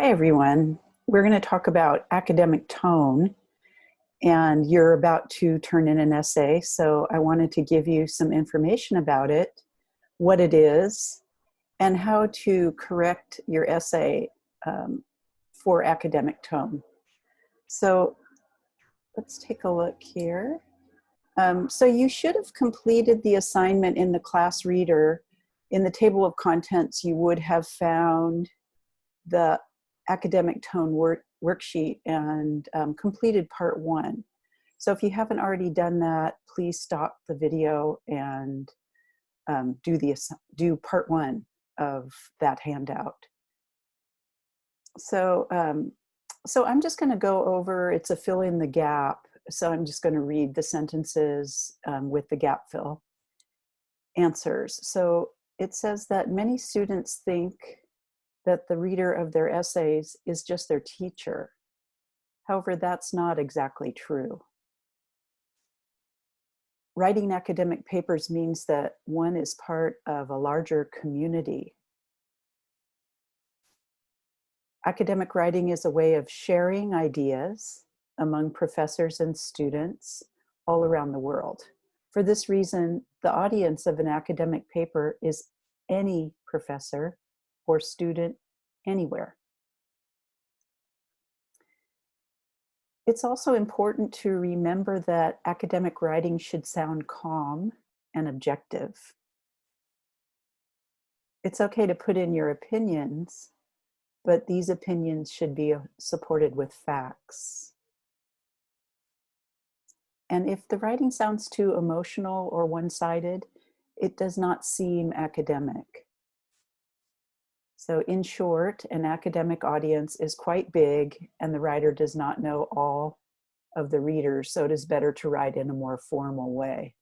Hi, everyone. We're going to talk about academic tone, and you're about to turn in an essay. So I wanted to give you some information about it, what it is, and how to correct your essay for academic tone. So let's take a look here. So you should have completed the assignment in the class reader. In the table of contents, you would have found the academic tone worksheet and completed part one. So if you haven't already done that, please stop the video and do part one of that handout. So I'm just going to go over, it's a fill in the gap. So I'm just going to read the sentences with the gap fill answers. So it says that many students think that the reader of their essays is just their teacher. However, that's not exactly true. Writing academic papers means that one is part of a larger community. Academic writing is a way of sharing ideas among professors and students all around the world. For this reason, the audience of an academic paper is any professor or student anywhere. It's also important to remember that academic writing should sound calm and objective. It's okay to put in your opinions, but these opinions should be supported with facts. And if the writing sounds too emotional or one-sided, it does not seem academic. So in short, an academic audience is quite big and the writer does not know all of the readers, so it is better to write in a more formal way.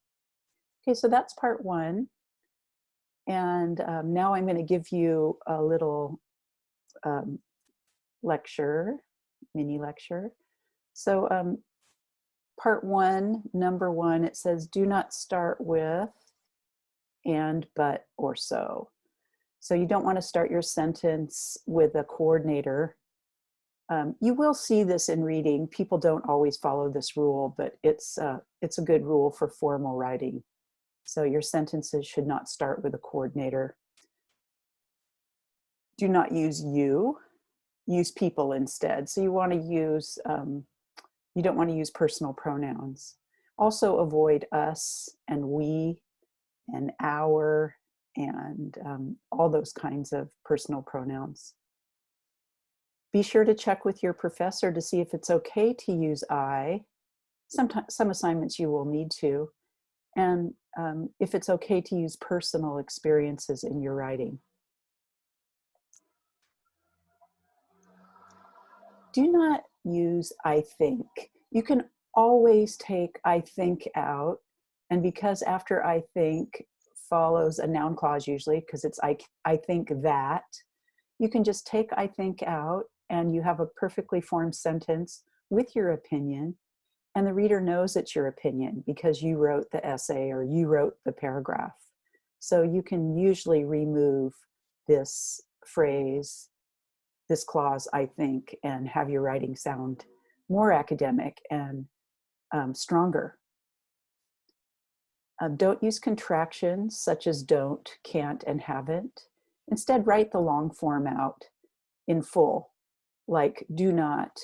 Okay, so that's part one. And now I'm going to give you a little lecture, mini lecture. So part one, number one, it says, do not start with and, but, or so. So you don't want to start your sentence with a coordinator. You will see this in reading. People don't always follow this rule, but it's a good rule for formal writing. So your sentences should not start with a coordinator. Do not use you, use people instead. So you want to use, you don't want to use personal pronouns. Also avoid us and we and our and all those kinds of personal pronouns. Be sure to check with your professor to see if it's okay to use I. Sometimes, some assignments you will need to. And if it's okay to use personal experiences in your writing. Do not use I think. You can always take I think out, and because after I think follows a noun clause usually, because it's I think that, you can just take I think out and you have a perfectly formed sentence with your opinion, and the reader knows it's your opinion because you wrote the essay or you wrote the paragraph. So you can usually remove this phrase, this clause, I think, and have your writing sound more academic and stronger. Don't use contractions such as don't, can't, and haven't. Instead, write the long form out in full, like do not,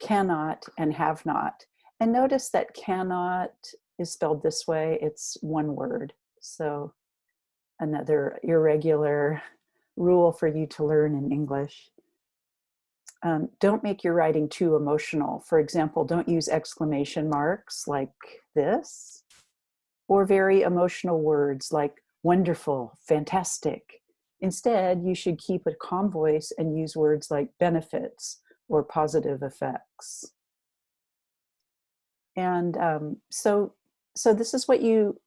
cannot, and have not. And notice that cannot is spelled this way. It's one word. So another irregular rule for you to learn in English. Don't make your writing too emotional. For example, don't use exclamation marks like this, or very emotional words like wonderful, fantastic. Instead, you should keep a calm voice and use words like benefits or positive effects. And so this is what you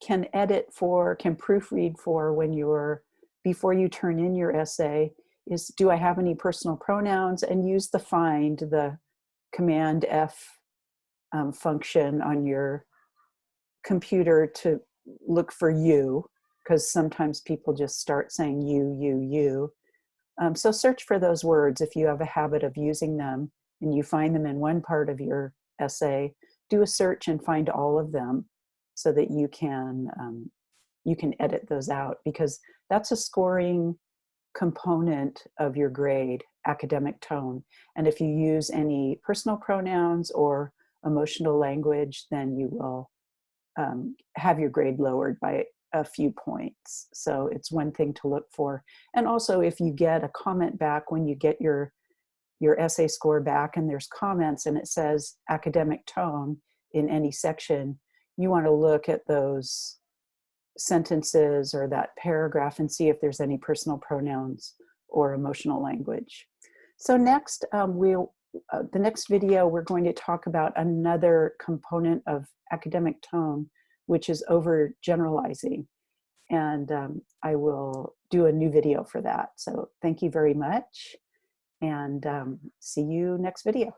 can edit for, can proofread for when you're, before you turn in your essay, is do I have any personal pronouns, and use the find, the Command F function on your computer to look for you, because sometimes people just start saying you. So search for those words if you have a habit of using them and you find them in one part of your essay. Do a search and find all of them so that you can edit those out, because that's a scoring component of your grade, academic tone. And if you use any personal pronouns or emotional language, then you will have your grade lowered by a few points. So it's one thing to look for. And also, if you get a comment back when you get your essay score back and there's comments and it says academic tone in any section, you want to look at those sentences or that paragraph and see if there's any personal pronouns or emotional language. So next, the next video, we're going to talk about another component of academic tone, which is overgeneralizing. And I will do a new video for that. So thank you very much, and see you next video.